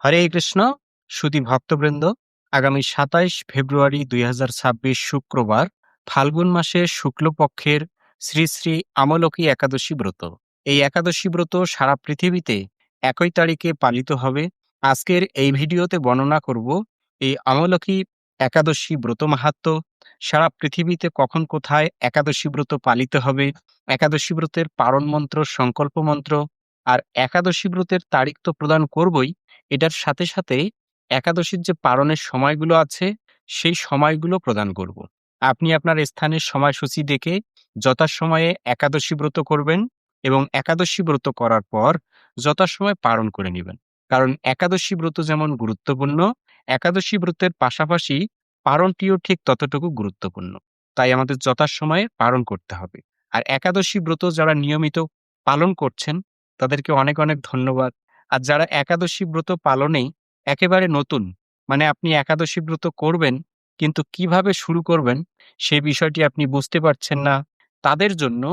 হরে কৃষ্ণ। সুধী ভক্তবৃন্দ, আগামী ২৭ ফেব্রুয়ারি ২০২৬ শুক্রবার ফাল্গুন মাসের শুক্লপক্ষের শ্রী শ্রী আমলকি একাদশী ব্রত। এই একাদশী ব্রত সারা পৃথিবীতে একই তারিখে পালিত হবে। আজকের এই ভিডিওতে বর্ণনা করব এই আমলকি একাদশী ব্রত মাহাত্ম্য, সারা পৃথিবীতে কখন কোথায় একাদশী ব্রত পালিত হবে, একাদশী ব্রতের পারণ মন্ত্র, সংকল্প মন্ত্র, আর একাদশী ব্রতের তারিখ তো প্রদান করবই, এটার সাথে সাথে একাদশীর যে পালনের সময়গুলো আছে সেই সময়গুলো প্রদান করব। আপনি আপনার স্থানের সময়সূচি দেখে যথাসময়ে একাদশী ব্রত করবেন এবং একাদশী ব্রত করার পর যথাসময়ে পালন করে নেবেন। কারণ একাদশী ব্রত যেমন গুরুত্বপূর্ণ, একাদশী ব্রতের পাশাপাশি পালনটিও ঠিক ততটুকু গুরুত্বপূর্ণ। তাই আমাদের যথাসময়ে পালন করতে হবে। আর একাদশী ব্রত যারা নিয়মিত পালন করছেন তাদেরকে অনেক অনেক ধন্যবাদ। আর যারা একাদশী ব্রত পালনে একেবারে নতুন, মানে আপনি একাদশী ব্রত করবেন কিন্তু কিভাবে শুরু করবেন সে বিষয়টি আপনি বুঝতে পারছেন না, তাদের জন্য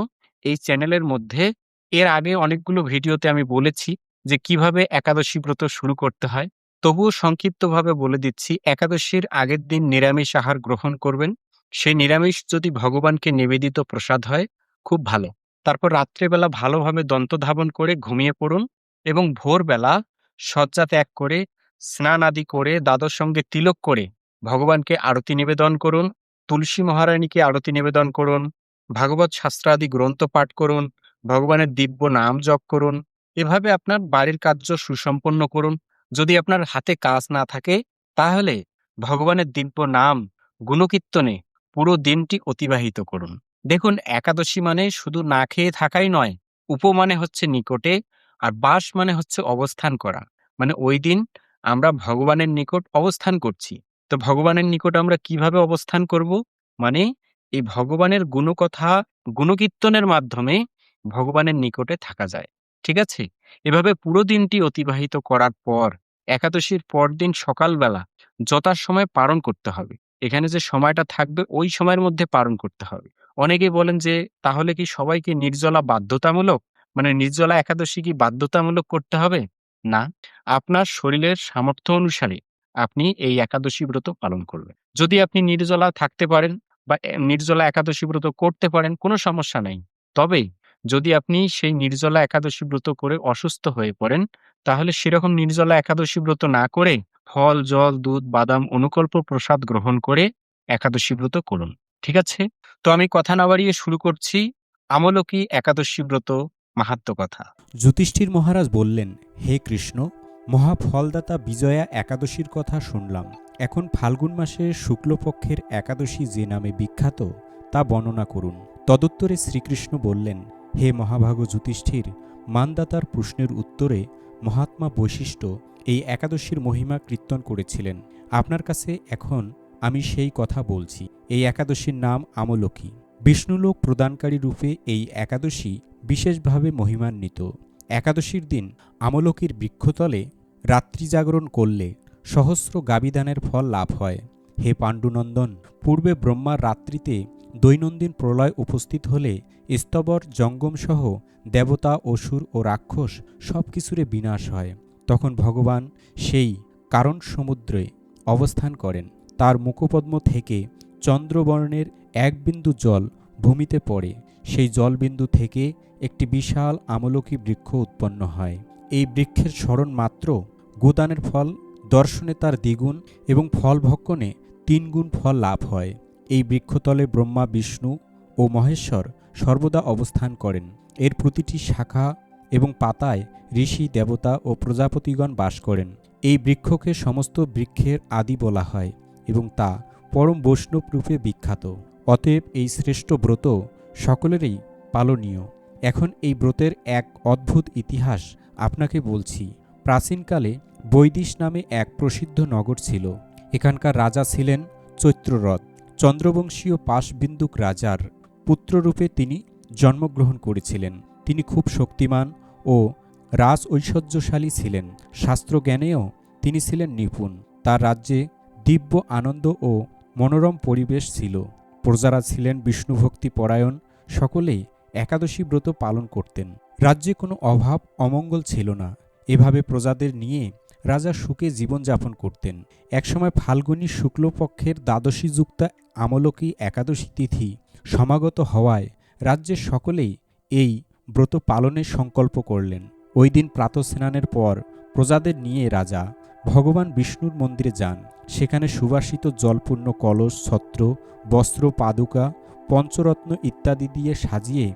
এই চ্যানেলের মধ্যে এর আগে অনেকগুলো ভিডিওতে আমি বলেছি যে কিভাবে একাদশী ব্রত শুরু করতে হয়। তবুও সংক্ষিপ্তভাবে বলে দিচ্ছি, একাদশীর আগের দিন নিরামিষ আহার গ্রহণ করবেন। সেই নিরামিষ যদি ভগবানকে নিবেদিত প্রসাদ হয়, খুব ভালো। তারপর রাত্রেবেলা ভালোভাবে দন্তধাবন করে ঘুমিয়ে পড়ুন এবং ভোরবেলা শয্যা ত্যাগ করে স্নান আদি করে দ্বাদশ সঙ্গে তিলক করে ভগবানকে আরতি নিবেদন করুন, তুলসী মহারানীকে আরতি নিবেদন করুন, ভাগবত শাস্ত্রাদি গ্রন্থ পাঠ করুন, ভগবানের দিব্য নাম জপ করুন। এভাবে আপনার বাড়ির কার্য সুসম্পন্ন করুন। যদি আপনার হাতে কাজ না থাকে তাহলে ভগবানের দিব্য নাম গুণকীর্তনে পুরো দিনটি অতিবাহিত করুন। দেখুন, একাদশী মানে শুধু না খেয়ে থাকাই নয়, উপ মানে হচ্ছে নিকটে, আর বাস মানে হচ্ছে অবস্থান করা। মানে ওই দিন আমরা ভগবানের নিকট অবস্থান করছি। তো ভগবানের নিকট আমরা কিভাবে অবস্থান করব? মানে এই ভগবানের গুণকথা, গুণকীর্তনের মাধ্যমে ভগবানের নিকটে থাকা যায়। ঠিক আছে? এভাবে পুরো দিনটি অতিবাহিত করার পর একাদশীর পরদিন সকালবেলা যথাসময়ে পালন করতে হবে। এখানে যে সময়টা থাকবে ওই সময়ের মধ্যে পালন করতে হবে। অনেকেই বলেন যে তাহলে কি সবাইকে নির্জলা বাধ্যতামূলক? মানে নির্জলা একাদশী কি বাধ্যতামূলক করতে হবে? না, আপনার শরীরের সামর্থ্য অনুসারে আপনি এই একাদশী ব্রত পালন করবেন। যদি আপনি নির্জলা থাকতে পারেন বা নির্জলা একাদশী ব্রত করতে পারেন, কোনো সমস্যা নাই। তবে যদি আপনি সেই নির্জলা একাদশী ব্রত করে অসুস্থ হয়ে পড়েন, তাহলে সেরকম নির্জলা একাদশী ব্রত না করে ফল, জল, দুধ, বাদাম, অনুকল্প প্রসাদ গ্রহণ করে একাদশী ব্রত করুন। ঠিক আছে? তো আমি কথা না বাড়িয়ে শুরু করছি আমলকি একাদশী ব্রত মাহাত্ম্য কথা। যুধিষ্ঠির মহারাজ বললেন, হে কৃষ্ণ, মহাফলদাতা বিজয়া একাদশীর কথা শুনলাম। এখন ফাল্গুন মাসের শুক্লপক্ষের একাদশী যে নামে বিখ্যাত তা বর্ণনা করুন। তদুত্তরে শ্রীকৃষ্ণ বললেন, হে মহাভাগ যুধিষ্ঠির, মানদাতার প্রশ্নের উত্তরে মহাত্মা বৈশিষ্ট্য এই একাদশীর মহিমা কীর্তন করেছিলেন। আপনার কাছে এখন আমি সেই কথা বলছি। এই একাদশীর নাম আমলকি। বিষ্ণুলোক প্রদানকারী রূপে এই একাদশী বিশেষভাবে মহিমান্বিত। একাদশীর দিন আমলকির বৃক্ষতলে রাত্রি জাগরণ করলে সহস্র গাবিদানের ফল লাভ হয়। হে পাণ্ডুনন্দন, পূর্বে ব্রহ্মার রাত্রিতে দৈনন্দিন প্রলয় উপস্থিত হলে স্তবর জঙ্গমসহ দেবতা, অসুর ও রাক্ষস সব কিছুরে বিনাশ হয়। তখন ভগবান সেই কারণ সমুদ্রে অবস্থান করেন। তার মুখপদ্ম থেকে চন্দ্রবর্ণের এক বিন্দু জল ভূমিতে পড়ে। সেই জলবিন্দু থেকে একটি বিশাল আমলকি বৃক্ষ উৎপন্ন হয়। এই বৃক্ষের স্মরণ মাত্র গোদানের ফল দর্শনে তার দ্বিগুণ এবং ফল ভক্ষণে ৩ গুণ ফল লাভ হয়। এই বৃক্ষতলে ব্রহ্মা, বিষ্ণু ও মহেশ্বর সর্বদা অবস্থান করেন। এর প্রতিটি শাখা এবং পাতায় ঋষি, দেবতা ও প্রজাপতিগণ বাস করেন। এই বৃক্ষকে সমস্ত বৃক্ষের আদি বলা হয় এবং তা পরম বৈষ্ণব রূপে বিখ্যাত। অতএব এই শ্রেষ্ঠ ব্রত সকলেরই পালনীয়। এখন এই ব্রতের এক অদ্ভুত ইতিহাস আপনাকে বলছি। প্রাচীনকালে বৈদিশ নামে এক প্রসিদ্ধ নগর ছিল। এখানকার রাজা ছিলেন চৈত্ররথ। চন্দ্রবংশীয় পাশবিন্দুক রাজার পুত্ররূপে তিনি জন্মগ্রহণ করেছিলেন। তিনি খুব শক্তিমান ও রাজ ঐশ্বর্যশালী ছিলেন। শাস্ত্রজ্ঞানেও তিনি ছিলেন নিপুণ। তার রাজ্যে দিব্য আনন্দ ও মনোরম পরিবেশ ছিল। প্রজারা ছিলেন বিষ্ণুভক্তি পরায়ণ, সকলেই একাদশী ব্রত পালন করতেন। রাজ্যে কোনো অভাব অমঙ্গল ছিল না। এভাবে প্রজাদের নিয়ে রাজা সুখে জীবনযাপন করতেন। একসময় ফাল্গুনী শুক্লপক্ষের দ্বাদশীযুক্তা আমলকী একাদশী তিথি সমাগত হওয়ায় রাজ্যের সকলেই এই ব্রত পালনের সংকল্প করলেন। ওই দিন প্রাতঃস্নানের পর প্রজাদের নিয়ে রাজা ভগবান বিষ্ণুর মন্দিরে যান। সেখানে সুবাসিত জলপূর্ণ কলস, ছত্র, বস্ত্র, পাদুকা, পঞ্চরত্ন ইত্যাদি দিয়ে সাজিয়ে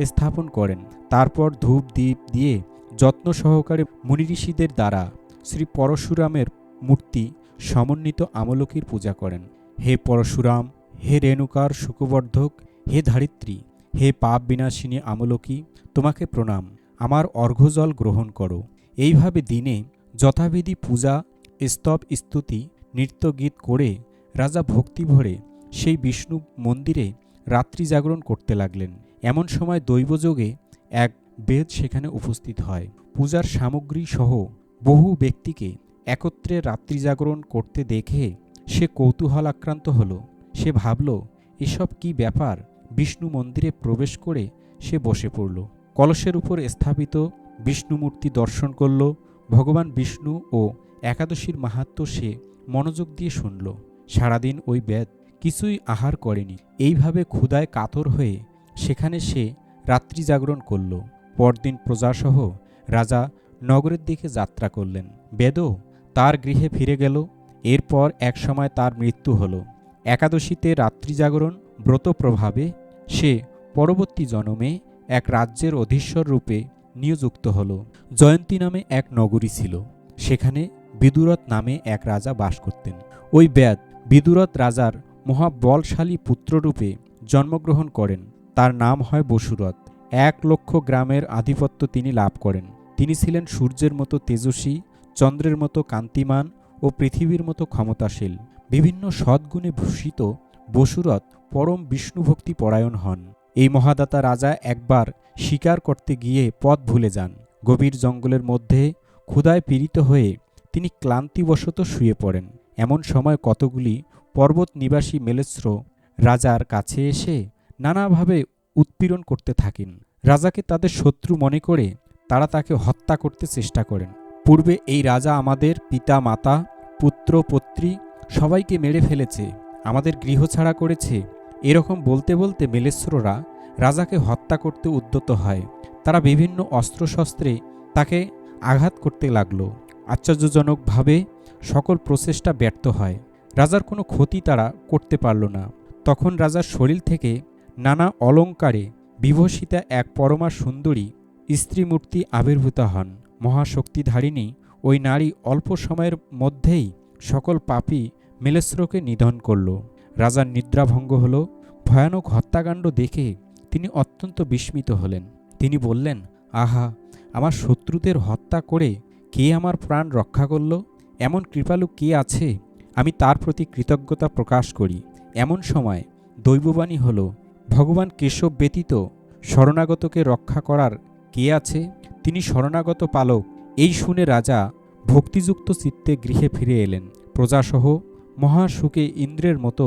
স্থাপন করেন। তারপর ধূপ দ্বীপ দিয়ে যত্ন সহকারে মুনিঋষিদের দ্বারা শ্রী পরশুরামের মূর্তি সমন্বিত আমলকীর পূজা করেন। হে পরশুরাম, হে রেণুকার সুখবর্ধক, হে ধারিত্রী, হে পাপ বিনাশিনী আমলকী, তোমাকে প্রণাম, আমার অর্ঘ্যজল গ্রহণ করো। এইভাবে দিনে যথাবিধি পূজা, স্তব, স্তুতি, নৃত্যগীত করে রাজা ভক্তিভরে সেই বিষ্ণু মন্দিরে রাত্রি জাগরণ করতে লাগলেন। এমন সময় দৈবযোগে এক বেদ সেখানে উপস্থিত হয়। পূজার সামগ্রী সহ বহু ব্যক্তিকে একত্রে রাত্রি জাগরণ করতে দেখে সে কৌতূহলাক্রান্ত হল। সে ভাবল, এসব কি ব্যাপার? বিষ্ণু মন্দিরে প্রবেশ করে সে বসে পড়ল। কলসের উপর স্থাপিত বিষ্ণুমূর্তি দর্শন করল। ভগবান বিষ্ণু ও একাদশীর মাহাত্ম্য সে মনোযোগ দিয়ে শুনল। সারাদিন ওই বেদ কিছুই আহার করেনি। এইভাবে ক্ষুধায় কাতর হয়ে সেখানে সে রাত্রি জাগরণ করল। পরদিন প্রজাসহ রাজা নগরের দিকে যাত্রা করলেন। বেদও তার গৃহে ফিরে গেল। এরপর এক সময় তার মৃত্যু হল। একাদশীতে রাত্রি জাগরণ ব্রত প্রভাবে সে পরবর্তী জন্মে এক রাজ্যের অধীশ্বর রূপে নিযুক্ত হল। জয়ন্তী নামে এক নগরী ছিল। সেখানে বিদুরথ নামে এক রাজা বাস করতেন। ওই বেদ বিদুরথ রাজার মহাবলশালী পুত্ররূপে জন্মগ্রহণ করেন। তার নাম হয় বসুরথ। 1,00,000 গ্রামের আধিপত্য তিনি লাভ করেন। তিনি ছিলেন সূর্যের মতো তেজস্বী, চন্দ্রের মতো কান্তিমান ও পৃথিবীর মতো ক্ষমতাশীল। বিভিন্ন সদ্গুণে ভূষিত বসুরথ পরম বিষ্ণুভক্তি পরায়ণ হন। এই মহাদাতা রাজা একবার শিকার করতে গিয়ে পথ ভুলে যান। গভীর জঙ্গলের মধ্যে ক্ষুধায় পীড়িত হয়ে তিনি ক্লান্তিবশত শুয়ে পড়েন। এমন সময় কতগুলি পর্বত নিবাসী মেলেচ্ছ্র রাজার কাছে এসে নানাভাবে উৎপীড়ন করতে থাকেন। রাজাকে তাদের শত্রু মনে করে তারা তাকে হত্যা করতে চেষ্টা করেন। পূর্বে এই রাজা আমাদের পিতা, মাতা, পুত্র, পত্রী সবাইকে মেরে ফেলেছে, আমাদের গৃহ ছাড়া করেছে। এরকম বলতে বলতে মেলেচ্ছ্ররা রাজাকে হত্যা করতে উদ্যত হয়। তারা বিভিন্ন অস্ত্রশস্ত্রে তাকে আঘাত করতে লাগল। আশ্চর্যজনকভাবে সকল প্রচেষ্টা ব্যর্থ হয়। রাজার কোনো ক্ষতি তারা করতে পারল না। তখন রাজার শরীর থেকে নানা অলঙ্কারে বিভূষিতা এক পরমা সুন্দরী স্ত্রীমূর্তি আবির্ভূত হন। মহাশক্তিধারিণী ওই নারী অল্প সময়ের মধ্যেই সকল পাপী মেলেচ্ছ্রকে নিধন করল। রাজার নিদ্রাভঙ্গ হল। ভয়ানক হত্যাকাণ্ড দেখে তিনি অত্যন্ত বিস্মিত হলেন। তিনি বললেন, আহা, আমার শত্রুদের হত্যা করে কে আমার প্রাণ রক্ষা করল? এমন কৃপালু কে আছে? আমি তার প্রতি কৃতজ্ঞতা প্রকাশ করি। এমন সময় দৈববাণী হল, ভগবান কেশব ব্যতীত শরণাগতকে রক্ষা করার কে আছে? তিনি শরণাগত পালক। এই শুনে রাজা ভক্তিযুক্ত চিত্তে গৃহে ফিরে এলেন। প্রজাসহ মহাসুখে ইন্দ্রের মতো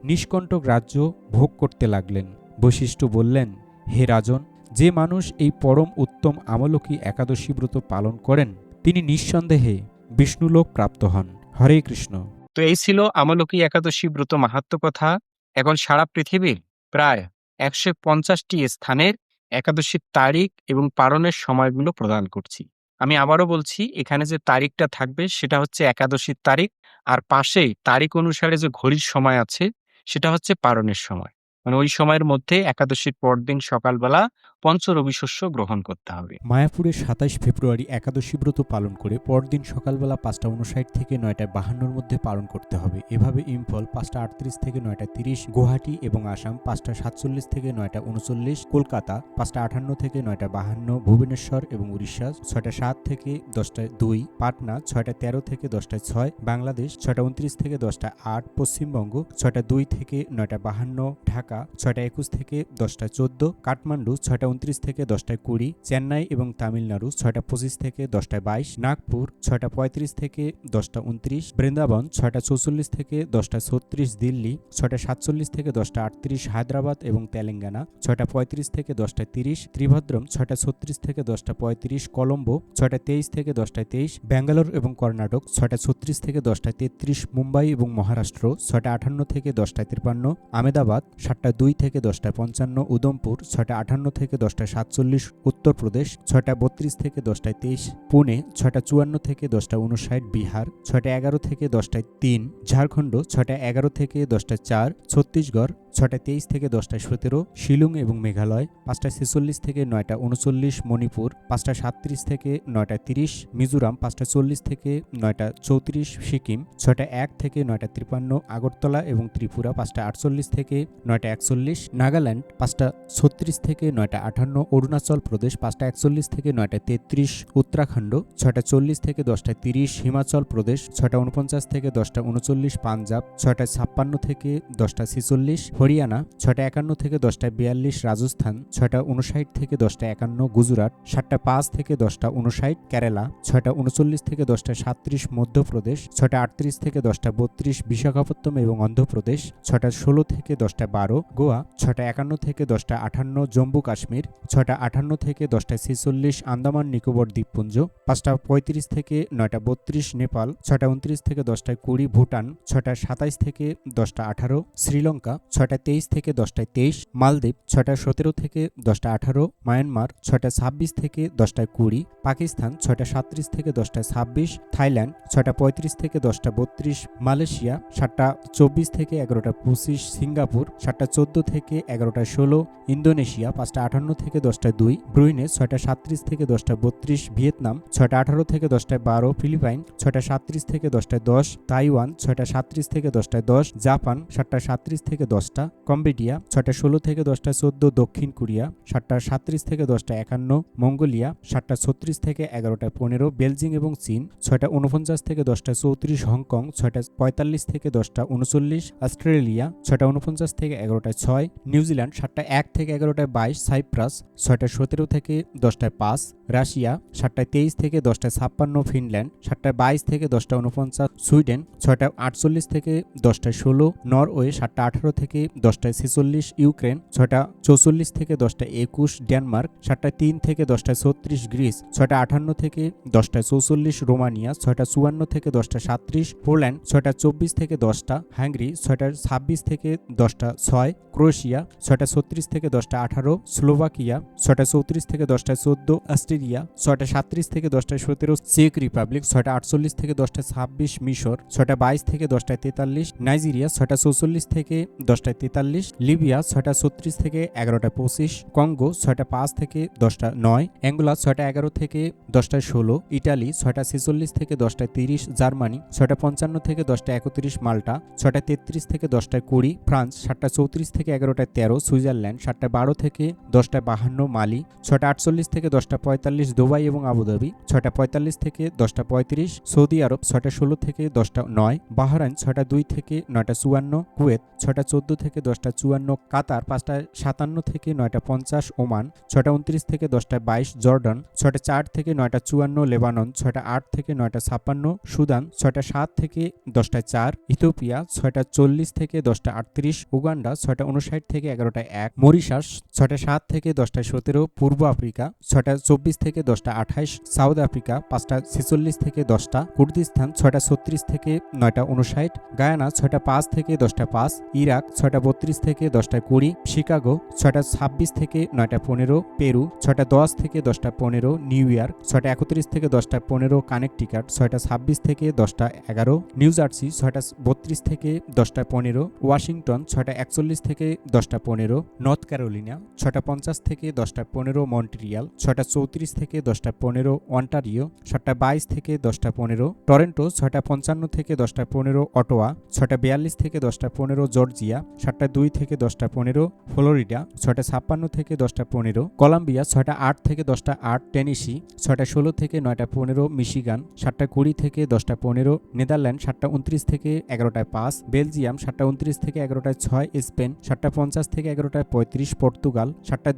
নিষ্কণ্টক রাজ্য ভোগ করতে লাগলেন। বশিষ্ঠ বললেন, হে রাজন, যে মানুষ এই পরম উত্তম আমলকী একাদশী ব্রত পালন করেন তিনি নিঃসন্দেহে বিষ্ণুলোক প্রাপ্ত হন। হরে কৃষ্ণ। তো এই ছিল আমলকী একাদশী ব্রত মাহাত্ম্য কথা। এখন সারা পৃথিবীর প্রায় 150টি স্থানের একাদশীর তারিখ এবং পালনের সময়গুলো প্রদান করছি। আমি আবারও বলছি, এখানে যে তারিখটা থাকবে সেটা হচ্ছে একাদশীর তারিখ, আর পাশেই তারিখ অনুসারে যে ঘড়ির সময় আছে সেটা হচ্ছে পালনের সময়। মানে ওই সময়ের মধ্যে একাদশীর পরদিন সকালবেলা পঞ্চরবি শস্য গ্রহণ করতে হবে। মায়াপুরে 27 ফেব্রুয়ারি একাদশী ব্রত পালন করে পরদিন সকালবেলা 5:59 থেকে 9:52 মধ্যে পালন করতে হবে। এভাবে ইম্ফল 5:38 থেকে 9:30, গুয়াহাটি এবং আসাম 5:47 থেকে 9:39, কলকাতা 5:58 থেকে 9:52, ভুবনেশ্বর এবং উড়িষ্যা 6:07 থেকে 10:02, পাটনা 6:13 থেকে 10:06, বাংলাদেশ 6:29 থেকে 10:08, পশ্চিমবঙ্গ 6:02 থেকে 9:52, ঢাকা 6:21 থেকে 10:14, কাঠমান্ডু 6:29 6:29 থেকে 10:20, চেন্নাই এবং তামিলনাড়ু 6:25 থেকে 10:22, নাগপুর 6:35 থেকে 10:29, বৃন্দাবন 6:44 থেকে 10:36, দিল্লি 6:47 থেকে 10:38, হায়দ্রাবাদ এবং তেলেঙ্গানা 6:35 থেকে 10:30, ত্রিভদ্রম 6:36 থেকে 10:35, কলম্বো 6:23 থেকে 10:23, ব্যাঙ্গালোর এবং কর্ণাটক 6:36 থেকে 10:33, মুম্বাই এবং মহারাষ্ট্র 6:58 থেকে 10:53, আহমেদাবাদ 7:02 থেকে 10:55, উদমপুর 6:58 থেকে 10:47, উত্তরপ্রদেশ 6:32 থেকে 10:23, পুনে 6:54 থেকে 10:59, বিহার 6:11 থেকে 10:03, ঝাড়খণ্ড 6:11 থেকে 10:04, ছত্তিশগড় 6:23 থেকে 10:17, শিলং এবং মেঘালয় 5:46 থেকে 9:39, মণিপুর 5:37 থেকে 9:30, মিজোরাম 5:40 থেকে 9:34, সিকিম 6:01 থেকে 9:53, আগরতলা এবং ত্রিপুরা 5:48 থেকে 9:41, নাগাল্যান্ড 5:36 থেকে 9:58, অরুণাচল প্রদেশ 5:41 থেকে 9:33, উত্তরাখণ্ড 6:40 থেকে 10:30, হিমাচল প্রদেশ 6:49 থেকে 10:39, পাঞ্জাব 6:56 থেকে 10:46, হরিয়ানা 6:51 থেকে 10:42, রাজস্থান 6:59 থেকে 10:51, গুজরাট 7:05 থেকে 10:59, কেরালা 6:39 থেকে 10:37, মধ্যপ্রদেশ 6:38 থেকে 10:32, বিশাখাপত্তনম এবং অন্ধ্রপ্রদেশ 6:16 থেকে 10:12, গোয়া 6:51 থেকে 10:58, জম্মু কাশ্মীর 6:58 থেকে 10:46, আন্দামান নিকোবর দ্বীপপুঞ্জ 5:35 থেকে 9:32, নেপাল 6:29 থেকে 10:20, ভুটান 6:27 থেকে 10:18, শ্রীলঙ্কা 6:23 থেকে 10:23, মালদ্বীপ 6:17 থেকে 10:18, মায়ানমার 6:26 থেকে 10:20, পাকিস্তান 6:37 থেকে 10:26, থাইল্যান্ড 6:35 থেকে 10:32, মালয়েশিয়া 7:24 থেকে 11:25, সিঙ্গাপুর 7:14 থেকে 11:16, ইন্দোনেশিয়া 5:58 থেকে 10:02, ব্রুনেই 6:37 থেকে 10:32, ভিয়েতনাম 6:18 থেকে 10:12, ফিলিপাইন 6:37 থেকে 10:10, তাইওয়ান 6:37 থেকে 10:10, জাপান 7:37 থেকে 10টা, কম্বোডিয়া 6:16 থেকে 10:14, দক্ষিণ কোরিয়া 7:37 থেকে 10:51, মঙ্গোলিয়া 7:36 থেকে 11:15, বেলজিং এবং চীন 6:49 থেকে 10:34, হংকং 6:45 থেকে 10:39, অস্ট্রেলিয়া 6:49 থেকে 11:06, নিউজিল্যান্ড 7:01 থেকে 11:22, সাইপ্রাস 6:17 থেকে 10:05, রাশিয়া 7:23 থেকে 10:56, ফিনল্যান্ড 7:22 থেকে 10:49, সুইডেন 6:48 থেকে 10:16, নরওয়ে 7:18 থেকে 10:46, ইউক্রেন 6:44 থেকে 10:21, ডেনমার্ক 7:03 থেকে 10:36, গ্রিস 6:58 থেকে 10:44, রোমানিয়া 6:54 থেকে 10:37, পোল্যান্ড 6:24 থেকে 10টা, হাঙ্গেরি 6:26 থেকে 10:06, ক্রোয়েশিয়া 6:36 থেকে 10:18, স্লোভাকিয়া 6:34 থেকে 10:14, অস্ট্রেলিয়া 6:37 থেকে 10:17, চেক রিপাবলিক 6:48 থেকে 10:26, মিশর 6:22 থেকে 10:43, নাইজেরিয়া 6:44 থেকে 10:43, লিবিয়া 6:36 থেকে 11:25, কঙ্গো 6:05 থেকে 10:09, অ্যাঙ্গোলা 6:11 থেকে 10:16, ইটালি 6:46 থেকে 10:30, জার্মানি 6:55 থেকে 10:31, মাল্টা 6:33 থেকে 10:20, ফ্রান্স 7:34 থেকে 11:13, সুইজারল্যান্ড 7:12 থেকে 10:52, মালি 6:48 থেকে 10:45, দুবাই এবং আবুধাবি 6:45 থেকে 10:35, সৌদি আরব 6:16 থেকে 10:09, বাহরাইন 6:02 থেকে 9:54, কুয়েত 6:14 থেকে 10:54, কাতার 5:57 থেকে 9:50, ওমান 6:29 থেকে 10:22, জর্ডান 6:04 থেকে 9:54, লেবানন 6:08 থেকে 9:56, সুদান 6:07 থেকে 10:04, ইথিওপিয়া 6:40 থেকে 10:38, উগান্ডা 6:59 থেকে 11:01, মরিশাস 6:07 থেকে 10:17, পূর্ব আফ্রিকা 6:24 থেকে 10:28, সাউথ আফ্রিকা 5:46 থেকে 10টা, কুর্দিস্তান 6:36 থেকে 9:59, গায়ানা 6:05 থেকে 10:05, ইরাক 6:32 থেকে 10:20, শিকাগো 6:26 থেকে 9:15, পেরু 6:10 থেকে 10:15, নিউ ইয়র্ক 6:31 থেকে 10:15, কানেকটিকাট 6:26 থেকে 10:11, নিউ জার্সি 6:32 থেকে 10:15, ওয়াশিংটন 6:41 থেকে 10:15, নর্থ ক্যারোলিনা 6:50 থেকে 10:15, মন্ট্রিয়াল 6:34 থেকে 10:15, অন্টারিও 7:22 থেকে 10:15, টরন্টো 6:55 থেকে 10:15, অটোয়া 6:42 থেকে 10:15, জর্জিয়া 7:02 থেকে 10:15, ফ্লোরিডা 6:56 থেকে 10:15, কলম্বিয়া 6:08 থেকে 10:08, টেনেসি 6:16 থেকে 9:15, মিশিগান 7:20 থেকে 10:15, নেদারল্যান্ড 7:29 থেকে 11:05, বেলজিয়াম 7:29 থেকে 11:06, স্পেন 7:50 থেকে 11:35, পর্তুগাল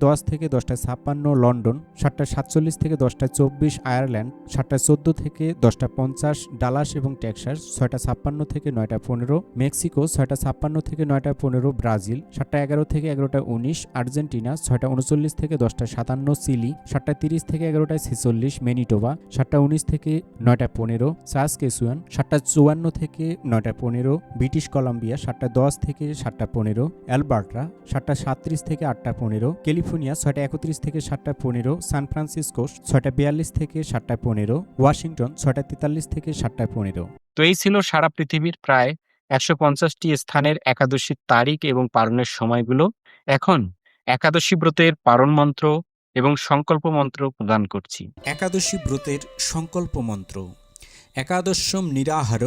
7:10 থেকে 10:56 লন্ডন, 7:47 থেকে 10:24 আয়ারল্যান্ড, 7:14 থেকে 10:50 ডালাস এবং টেক্সাস, 6:56 থেকে 9:15 মেক্সিকো, 6:56 থেকে 9:15 ব্রাজিল, 7:11 থেকে 11:19 আর্জেন্টিনা, 6:39 থেকে 10:57 চিলি, 7:30 থেকে 11:46 ম্যানিটোবা, 7:19 থেকে 9:15 সাসকেচুয়ান, 7:54 থেকে 9:15 ব্রিটিশ কলাম্বিয়া, 7:10 থেকে 7:15 অ্যালবার্টা, 7:37 থেকে 8:15 ক্যালিফোর্নিয়া, 6:31 থেকে 7:15 সান ফ্রান্সিসকো, 6:42 থেকে 7:15 ওয়াশিংটন, 6:43 থেকে 7:15। তো এই ছিল সারা পৃথিবীর প্রায় 150টি স্থানের একাদশীর তারিখ এবং পালনের সময়গুলো। এখন একাদশী ব্রতের পারণ মন্ত্র এবং সংকল্প মন্ত্র প্রদান করছি। একাদশী ব্রতের সংকল্প মন্ত্র। একাদশম নিরাহার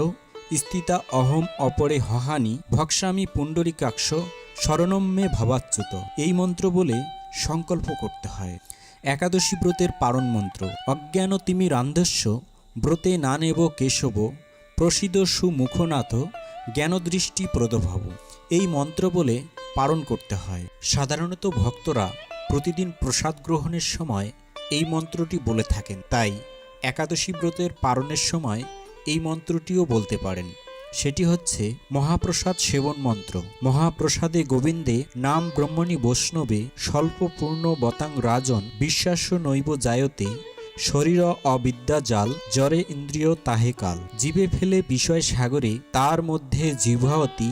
স্থিতা অহম অপরে হহানি ভক্সামি পুণ্ডরিকাক্ষ শরণম মে ভবাচ্যুত। এই মন্ত্র বলে সংকল্প করতে হয়। একাদশী ব্রতের পারণ মন্ত্র। অজ্ঞান তিমিরান্ধস্য ব্রতে না নেব কেশব প্রসিদ সুমুখনাথ জ্ঞানদৃষ্টি প্রদভব। এই মন্ত্র বলে পারণ করতে হয়। সাধারণত ভক্তরা প্রতিদিন প্রসাদ গ্রহণের সময় এই মন্ত্রটি বলে থাকেন, তাই একাদশী ব্রতের পারণের সময় এই মন্ত্রটিও বলতে পারেন। সেটি হচ্ছে মহাপ্রসাদ সেবন মন্ত্র। মহাপ্রসাদে গোবিন্দে নাম ব্রহ্মণী বৈষ্ণবে স্বল্প পূর্ণ বতাং রাজন বিশ্বাস্য নৈব জায়তে শরীর অবিদ্যা জাল জরে ইন্দ্রিয় তাহে কাল। জীবে ফেলে বিষয় সাগরে তার মধ্যে জিহ্বাবতী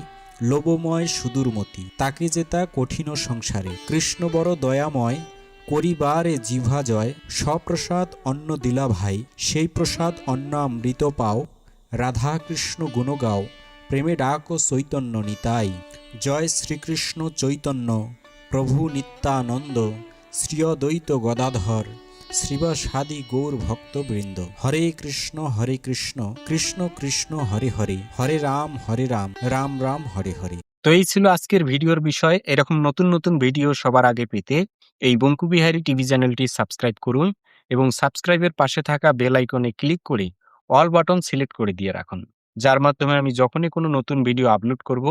লোভময় সুদূরমতি তাকে জেতা কঠিন সংসারে। কৃষ্ণ বড় দয়াময় করিবারে জিহ্বা জয় সপ্রসাদ অন্ন দিলা ভাই সেই প্রসাদ অন্ন অমৃত পাও রাধা কৃষ্ণ গুণ গাও প্রেমে ডাক চৈতন্য নিতাই। জয় শ্রীকৃষ্ণ চৈতন্য প্রভু নিত্যানন্দ শ্রী অদ্বৈত গদাধর শ্রীবাসাদি গৌর ভক্তবৃন্দ। হরে কৃষ্ণ কৃষ্ণ কৃষ্ণ হরে হরে হরে রাম রাম রাম হরে হরে। তো এই ছিল আজকের ভিডিওর বিষয়। এরকম নতুন নতুন ভিডিও সবার আগে পেতে এই বঙ্কুবিহারী টিভি চ্যানেলটি সাবস্ক্রাইব করুন এবং সাবস্ক্রাইবের পাশে থাকা বেল আইকনে ক্লিক করে অল বাটন সিলেক্ট করে দিয়ে রাখুন, যার মাধ্যমে আমি যখনই কোনো নতুন ভিডিও আপলোড করব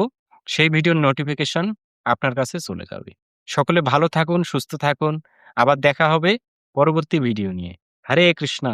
সেই ভিডিওর নোটিফিকেশন আপনার কাছে চলে যাবে। সকলে ভালো থাকুন, সুস্থ থাকুন। আবার দেখা হবে পরবর্তী ভিডিও নিয়ে। হরে কৃষ্ণা।